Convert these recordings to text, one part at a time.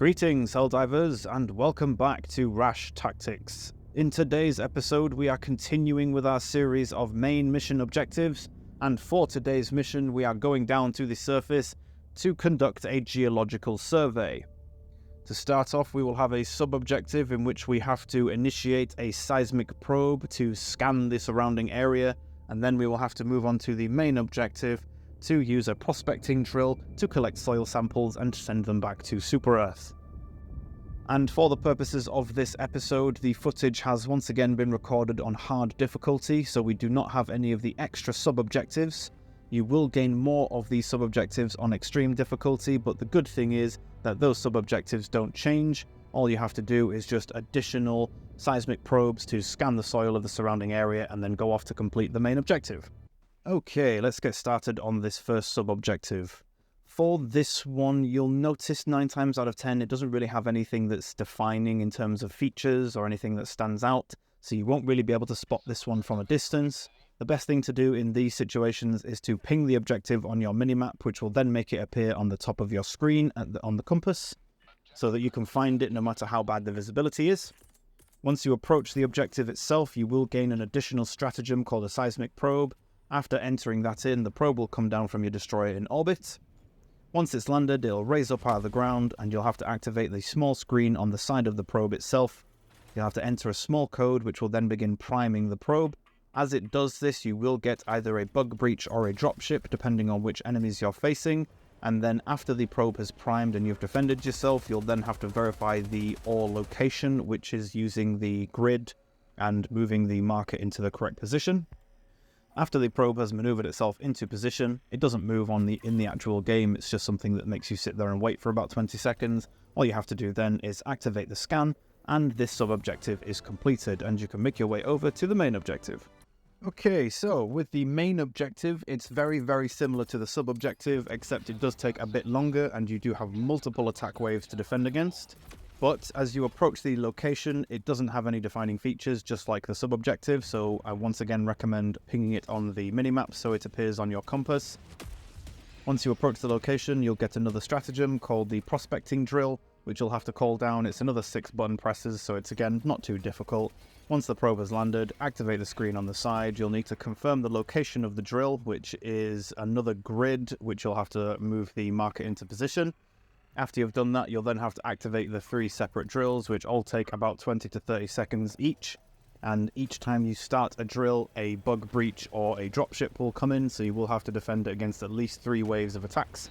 Greetings, Helldivers, and welcome back to R.A.S.H Tactics. In today's episode, we are continuing with our series of main mission objectives, and for today's mission, we are going down to the surface to conduct a geological survey. To start off, we will have a sub-objective in which we have to initiate a seismic probe to scan the surrounding area, and then we will have to move on to the main objective to use a prospecting drill to collect soil samples and send them back to Super Earth. And for the purposes of this episode, the footage has once again been recorded on hard difficulty, so we do not have any of the extra sub-objectives. You will gain more of these sub-objectives on extreme difficulty, but the good thing is that those sub-objectives don't change. All you have to do is just additional seismic probes to scan the soil of the surrounding area and then go off to complete the main objective. Okay, let's get started on this first sub-objective. For this one, you'll notice 9 times out of 10 it doesn't really have anything that's defining in terms of features or anything that stands out, so you won't really be able to spot this one from a distance. The best thing to do in these situations is to ping the objective on your minimap, which will then make it appear on the top of your screen on the compass, so that you can find it no matter how bad the visibility is. Once you approach the objective itself, you will gain an additional stratagem called a seismic probe. After entering that in, the probe will come down from your destroyer in orbit. Once it's landed, it'll raise up out of the ground, and you'll have to activate the small screen on the side of the probe itself. You'll have to enter a small code, which will then begin priming the probe. As it does this, you will get either a bug breach or a dropship, depending on which enemies you're facing. And then after the probe has primed and you've defended yourself, you'll then have to verify the ore location, which is using the grid and moving the marker into the correct position. After the probe has maneuvered itself into position, it doesn't move in the actual game, it's just something that makes you sit there and wait for about 20 seconds. All you have to do then is activate the scan, and this sub-objective is completed, and you can make your way over to the main objective. Okay, so with the main objective, it's very similar to the sub-objective, except it does take a bit longer, and you do have multiple attack waves to defend against. But as you approach the location, it doesn't have any defining features, just like the sub-objective, so I once again recommend pinging it on the minimap so it appears on your compass. Once you approach the location, you'll get another stratagem called the prospecting drill, which you'll have to call down. It's another 6 button presses, so it's again not too difficult. Once the probe has landed, activate the screen on the side. You'll need to confirm the location of the drill, which is another grid, which you'll have to move the marker into position. After you've done that, you'll then have to activate the 3 separate drills, which all take about 20 to 30 seconds each. And each time you start a drill, a bug breach or a dropship will come in, so you will have to defend it against at least 3 waves of attacks.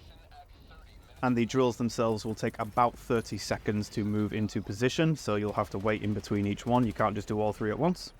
And the drills themselves will take about 30 seconds to move into position, so you'll have to wait in between each one. You can't just do all 3 at once.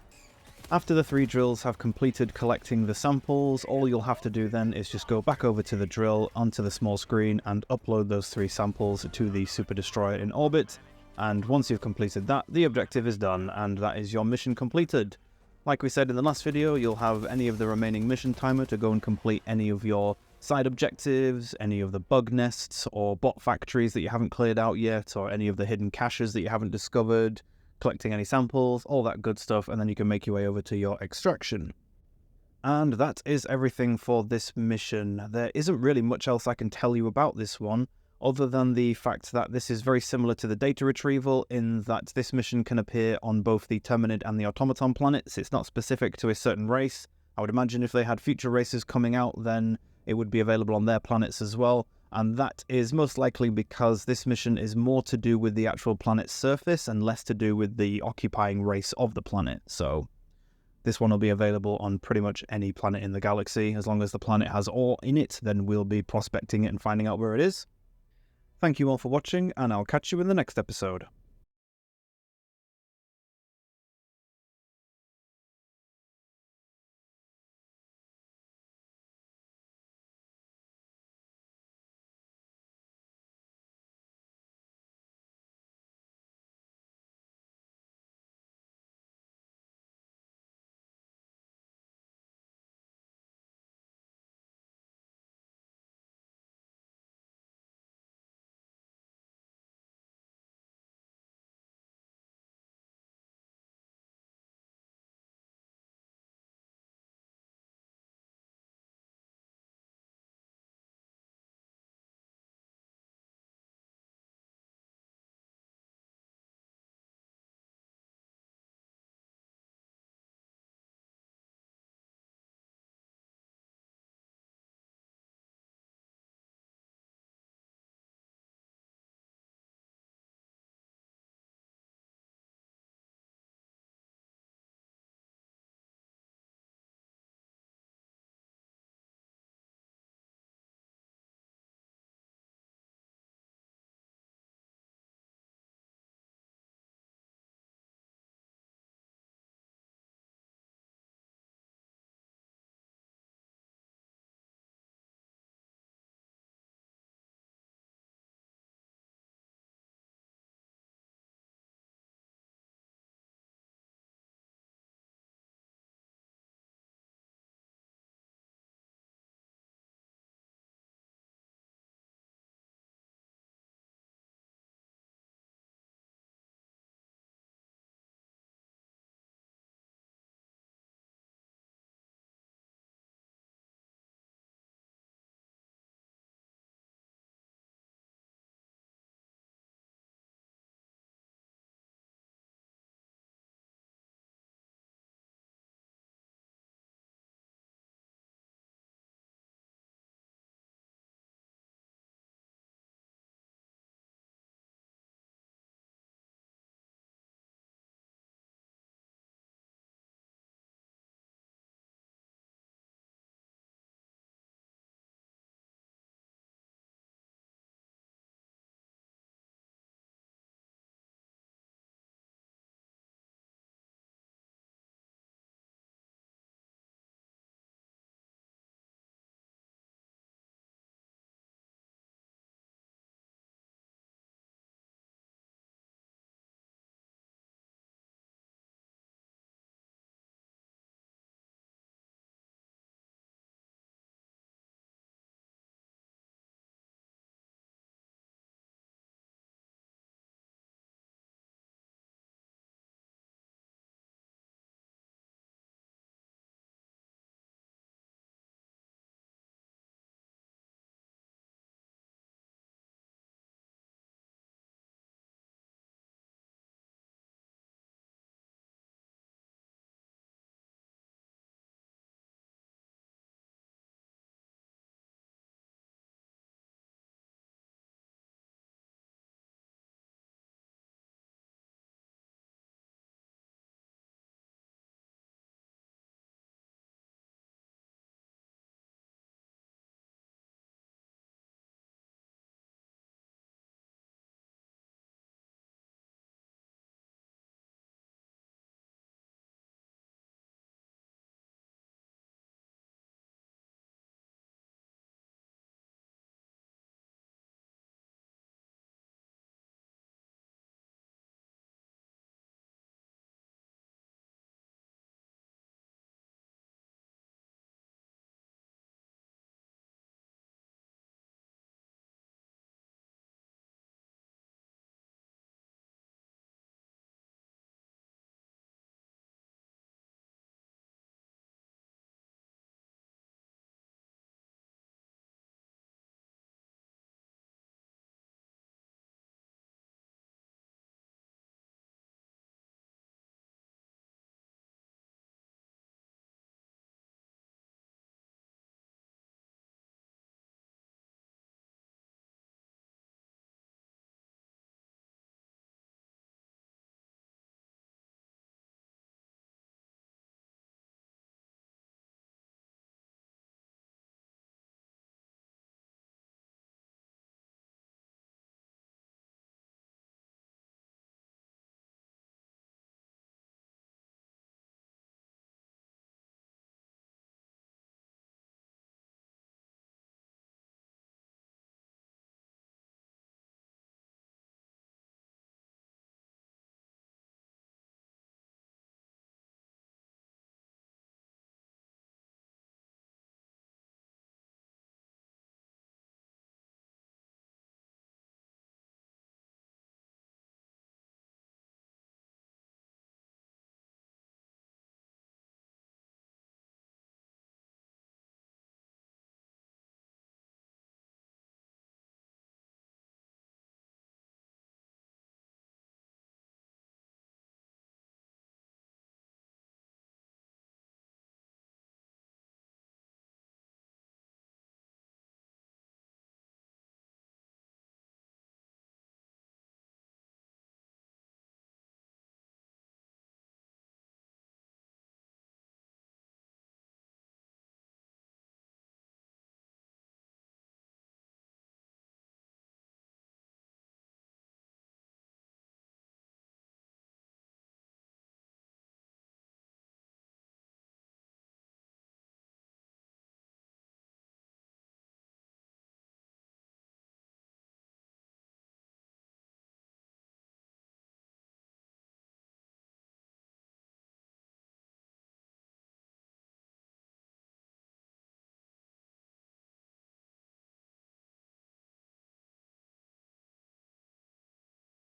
After the 3 drills have completed collecting the samples, all you'll have to do then is just go back over to the drill, onto the small screen, and upload those 3 samples to the Super Destroyer in orbit. And once you've completed that, the objective is done, and that is your mission completed. Like we said in the last video, you'll have any of the remaining mission timer to go and complete any of your side objectives, any of the bug nests or bot factories that you haven't cleared out yet, or any of the hidden caches that you haven't discovered, collecting any samples, all that good stuff, and then you can make your way over to your extraction. And that is everything for this mission. There isn't really much else I can tell you about this one, other than the fact that this is very similar to the data retrieval in that this mission can appear on both the Terminid and the Automaton planets. It's not specific to a certain race. I would imagine if they had future races coming out, then it would be available on their planets as well. And that is most likely because this mission is more to do with the actual planet's surface and less to do with the occupying race of the planet. So this one will be available on pretty much any planet in the galaxy. As long as the planet has ore in it, then we'll be prospecting it and finding out where it is. Thank you all for watching, and I'll catch you in the next episode.